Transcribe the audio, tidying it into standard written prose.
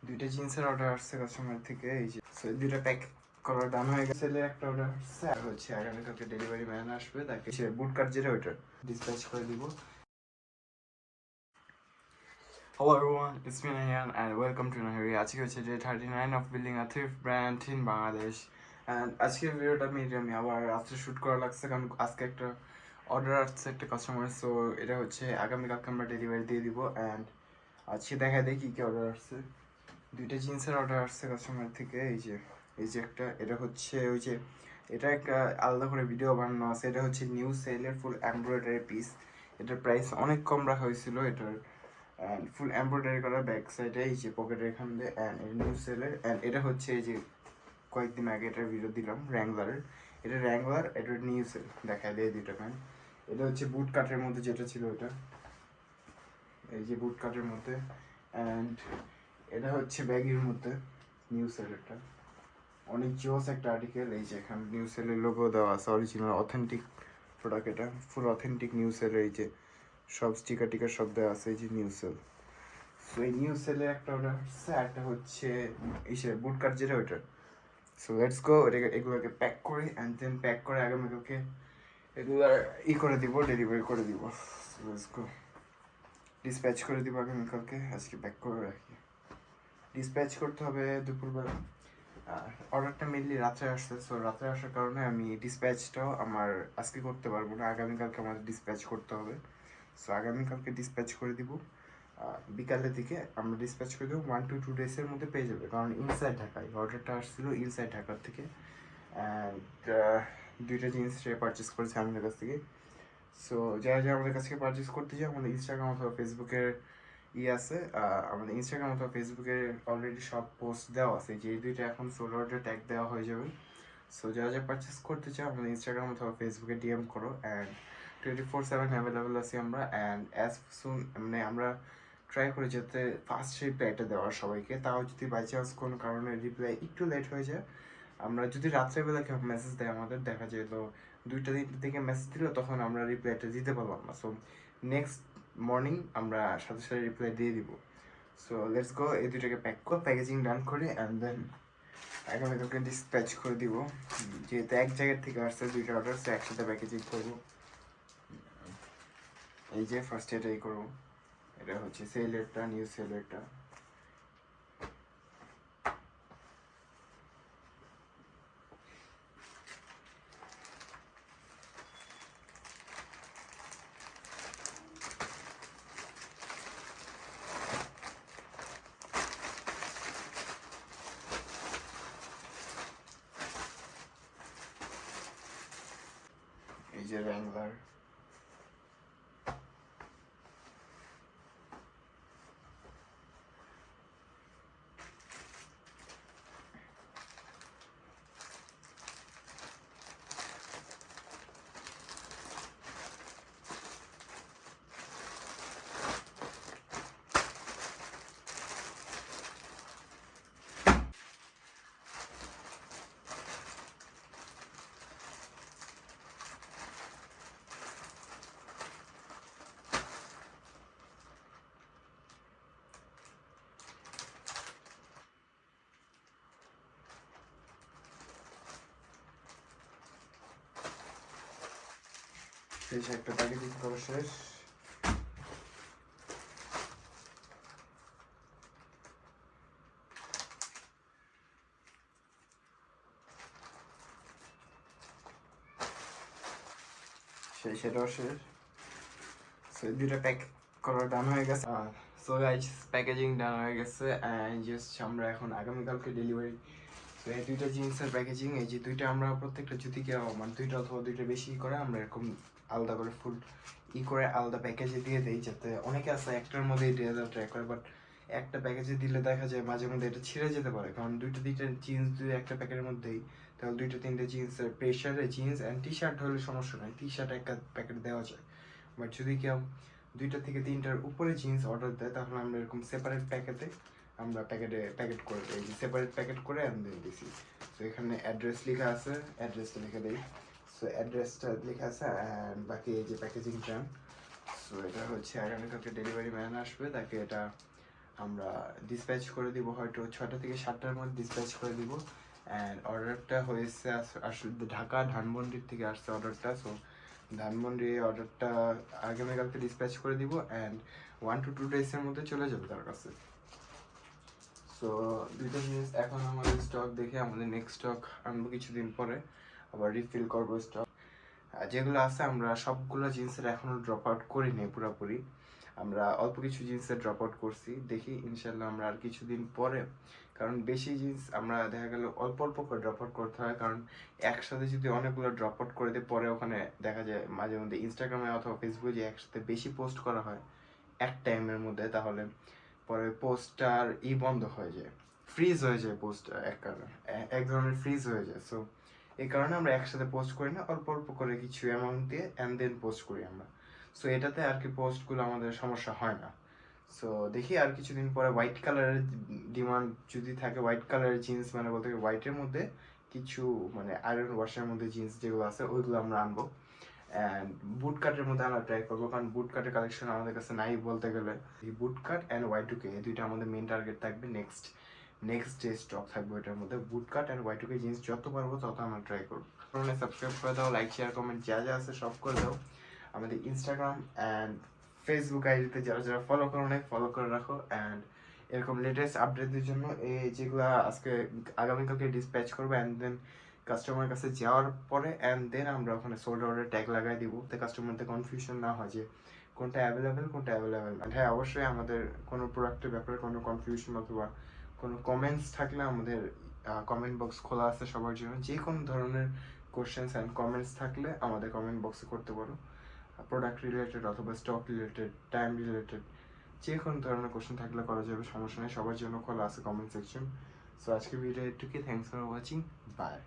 দুইটা জিন্সের অর্ডার আসছে কাস্টমার থেকে। এই যে দুইটা প্যাক করা ডান হয়ে গেছে। একটা অর্ডার আসছে আর হচ্ছে আগামীকালকে ডেলিভারি ম্যান আসবে, তাকে সে বুট কার্ড যেটা ওইটা ডিসপ্যাচ করে দিব। Hello everyone, it's me Nayan and welcome to Nahiri. আজকে হচ্ছে day 39 of building a thrift brand in Bangladesh. And আজকের ভিডিওটা আমি আবার রাত্রে শ্যুট করা লাগছে, কারণ আজকে একটা অর্ডার আসছে একটা কাস্টমার। সো এটা হচ্ছে আগামীকালকে আমরা ডেলিভারি দিয়ে দিব। অ্যান্ড আজকে দেখা দেয় কী কী অর্ডার আসছে। দুইটা জিন্সের অর্ডার আসছে কাস্টমার থেকে। এই যে একটা, এটা হচ্ছে ওই যে এটা একটা আলাদা করে ভিডিও বানানো আছে। এটা হচ্ছে নিউ সেলের ফুল এমব্রয়ডারি পিস। এটার প্রাইস অনেক কম রাখা হয়েছিল। এটার ফুল এমব্রয়ডারি করা ব্যাক সাইডে এই যে পকেটের এখান দিয়ে। অ্যান্ড এটা নিউ সেলের। অ্যান্ড এটা হচ্ছে এই যে কয়েকদিন আগে এটার ভিডিও দিলাম র্যাঙ্গলারের। এটা র্যাঙ্গলার, এটা নিউ সেল দেখায় দেয় দুইটা প্যান্ট। এটা হচ্ছে বুট কাটের মধ্যে যেটা ছিল ওটা, এই যে বুট কাটের মধ্যে। অ্যান্ড এটা হচ্ছে ব্যাগের মধ্যে নিউ সেলেরটা। অনেক জোস একটা আর্টিকেল। এই যে এখানে নিউ সেলের লোগো দেওয়া আছে, অরিজিনাল অথেন্টিক প্রোডাক্ট। এটা ফুল অথেন্টিক নিউ সেলের। এই যে সব স্টিকার টিকার সব দেওয়া আছে। এই যে নিউ সেল। সো এই নিউ সেলে একটা অর্ডার হচ্ছে, একটা হচ্ছে এই সে বুট কাট যেটা ওইটা। সো লেটস গো, এগুলোকে প্যাক করি অ্যান্ড দেন প্যাক করে আগামীকালকে এগুলার করে দিব, ডেলিভারি করে দিব। সো লেটস গো, ডিসপ্যাচ করে দিব আগামীকালকে। আজকে প্যাক করে রাখি, ডিসপ্যাচ করতে হবে দুপুরবেলা। আর অর্ডারটা মেনলি রাত্রে আসছে। সো রাত্রে আসার কারণে আমি ডিসপ্যাচটাও আমার আজকে করতে পারবো না, আগামীকালকে আমাদের ডিসপ্যাচ করতে হবে। সো আগামীকালকে ডিসপ্যাচ করে দিব বিকালের দিকে। আমরা ডিসপ্যাচ করে দেবো 1 to 2 ডেজের মধ্যে পেয়ে যাবে, কারণ ইনসাইড ঢাকায় অর্ডারটা আসছিলো, ইনসাইড ঢাকার থেকে। অ্যান্ড দুইটা জিনিস সে পারচেস করেছে আমাদের কাছ থেকে। সো যারা যারা আমাদের কাছ থেকে পারচেস করতে চায়, আমাদের ইনস্টাগ্রাম অথবা ফেসবুকের আছে। আমাদের ইনস্টাগ্রাম অথবা ফেসবুকে অলরেডি সব পোস্ট দেওয়া আছে, যে এই দুইটা এখন সোল অর্ডার ট্যাগ দেওয়া হয়ে যাবে। সো যারা যারা পারচেস করতে চাও আমাদের ইনস্টাগ্রাম অথবা ফেসবুকে ডিএম করো। অ্যান্ড 24/7 অ্যাভেলেবেল আছি আমরা। অ্যান্ড অ্যাজ সুন মানে আমরা ট্রাই করি যাতে ফার্স্ট রিপ্লাইটা দেওয়ার সবাইকে। তাও যদি বাই চান্স কোনো কারণে রিপ্লাই একটু লেট হয়ে যায়, আমরা যদি রাত্রেবেলা কেউ মেসেজ দেয়, আমাদের দেখা যায় তো 2টা দিকে মেসেজ দিল, তখন আমরা রিপ্লাইটা দিতে পারলাম না। সো নেক্সট মর্নিং আমরা সাথে সাথে রিপ্লাই দিয়ে দিব। সো লেটস গো, এই দুইটাকে প্যাকেজিং ডান করে অ্যান্ড দেন আগামীকালকে ডিসপ্যাচ করে দিব। যেহেতু এক জায়গার থেকে আসছে দুইটা অর্ডার, সো একসাথে প্যাকেজিং করবো। এই যে ফার্স্ট এটাই করবো, এটা হচ্ছে সেলেরটা, নিউ সেলেরটা। এই যে র্যাঙ্গলার। শেষ, একটা প্যাকেজিং করা শেষ। সেটাও শেষ। সো দুইটা প্যাক করা ডান হয়ে গেছে। সো গাইস, প্যাকেজিং ডান হয়ে গেছে অ্যান্ড জাস্ট আমরা এখন আগামীকালকে ডেলিভারি। তো এই দুইটা জিন্সের প্যাকেজিং, এই যে দুইটা আমরা প্রত্যেকটা যদি কেউ মানে দুইটা অথবা দুইটা বেশি করে আমরা এরকম আলাদা করে ফুল করে আলাদা প্যাকেজে দিয়ে দিই, যাতে অনেকে আছে একটার মধ্যেই দিয়ে দেওয়া ট্রাই করে। বাট একটা প্যাকেজে দিলে দেখা যায় মাঝে মধ্যে এটা ছিঁড়ে যেতে পারে, কারণ দুইটা জিন্স যদি একটা প্যাকেটের মধ্যেই, তাহলে 2-3টে জিন্সের প্রেশারে জিন্স অ্যান্ড টি শার্ট হলে সমস্যা নয়, টি শার্ট একটা প্যাকেট দেওয়া যায়। বাট যদি কেউ 2 থেকে 3টার উপরে জিন্স অর্ডার দেয়, তাহলে আমরা এরকম সেপারেট প্যাকেটে আমরা প্যাকেট করে দিই, সেপারেট প্যাকেট করে আনতে দিছি। তো এখানে অ্যাড্রেস লেখা আছে, অ্যাড্রেসটা লিখে দিই। সো অ্যাড্রেসটা লেখা আছে অ্যান্ড বাকি এই যে প্যাকেজিং টার্ম। সো এটা হচ্ছে আগামীকালকে ডেলিভারি ম্যান আসবে, তাকে এটা আমরা ডিসপ্যাচ করে দিব, হয়তো 6টা থেকে 7টার মধ্যে ডিসপ্যাচ করে দিব। অ্যান্ড অর্ডারটা হয়েছে আসলে ঢাকা ধানমন্ডির থেকে আসছে অর্ডারটা। সো ধানমন্ডি অর্ডারটা আগামীকালকে ডিসপ্যাচ করে দিব অ্যান্ড 1 to 2 days-এর মধ্যে চলে যাবে তার কাছে। সো দুইটা জিনিস এখন আমাদের স্টক দেখে আমাদের নেক্সট স্টক আনবো কিছুদিন পরে, আবার রিফিল করবো স্টক। যেগুলো আছে আমরা সবগুলো জিন্সের এখনো ড্রপ আউট করিনি পুরোপুরি, আমরা অল্প কিছু জিন্সের ড্রপ আউট করছি। দেখি ইনশাল্লাহ আমরা আর কিছুদিন পরে, কারণ বেশি জিন্স আমরা দেখা গেল অল্প অল্প করে ড্রপ আউট করতে হয়, কারণ একসাথে যদি অনেকগুলো ড্রপ আউট করে দিই পরে ওখানে দেখা যায় মাঝে মধ্যে ইনস্টাগ্রামে অথবা ফেসবুকে যে একসাথে বেশি পোস্ট করা হয় এক টাইমের মধ্যে, তাহলে পরে পোস্টটার বন্ধ হয়ে যায়, ফ্রিজ হয়ে যায় পোস্ট, এক ধরনের ফ্রিজ হয়ে যায়। সো এই কারণে আমরা একসাথে পোস্ট করি না, অল্প অল্প করে কিছু অ্যামাউন্ট দিয়ে অ্যান্ড দেন পোস্ট করি আমরা। সো এটাতে আর কি পোস্টগুলো আমাদের সমস্যা হয় না। সো দেখি আর কিছুদিন পরে হোয়াইট কালারের ডিমান্ড যদি থাকে, হোয়াইট কালারের জিন্স মানে বলতে হোয়াইটের মধ্যে কিছু মানে আয়রন ওয়াশের মধ্যে জিন্স যেগুলো আছে ওইগুলো আমরা আনবো। অ্যান্ড বুট কাটের মধ্যে আমরা ট্রাই করবো, কারণ বুট কাটের কালেকশন আমাদের কাছে নাই বলতে গেলে। এই বুট কাট অ্যান্ড Y2K এই দুইটা আমাদের মেন টার্গেট থাকবে। নেক্সট যে স্টক থাকবে ওইটার মধ্যে বুট কাট অ্যান্ড Y2K জিন্স যত পারবো তত আমরা ট্রাই করবো। সাবস্ক্রাইব করে দাও, লাইক শেয়ার কমেন্ট যা যা আছে সব করে দাও। আমাদের ইনস্টাগ্রাম অ্যান্ড ফেসবুক আইডিতে যারা যারা ফলো করো নাই ফলো করে রাখো। অ্যান্ড এরকম লেটেস্ট আপডেটদের জন্য এই যেগুলো আজকে আগামীকালকে ডিসপ্যাচ করবো অ্যান্ড দেন কাস্টমারের কাছে যাওয়ার পরে অ্যান্ড দেন আমরা ওখানে সোল্ড অর্ডার ট্যাগ লাগাই দিব, তো কাস্টমারদের কনফিউশন না হয় যে কোনটা অ্যাভেলেবেল কোনটা অ্যাভেলেবেল। হ্যাঁ অবশ্যই আমাদের কোনো প্রোডাক্টের ব্যাপারে কোনো কনফিউশন অথবা কোনো কমেন্টস থাকলে আমাদের কমেন্ট বক্স খোলা আছে সবার জন্য। যে কোনো ধরনের কোশ্চেন্স অ্যান্ড কমেন্টস থাকলে আমাদের কমেন্ট বক্সে করতে পারো, প্রোডাক্ট রিলেটেড অথবা স্টক রিলেটেড, টাইম রিলেটেড, যে কোনো ধরনের কোশ্চেন থাকলে করা যাবে, সমস্যা নেই, সবার জন্য খোলা আছে কমেন্ট সেকশন। সো আজকে ভিডিও এটুকুই, থ্যাংকস ফর ওয়াচিং, বাই।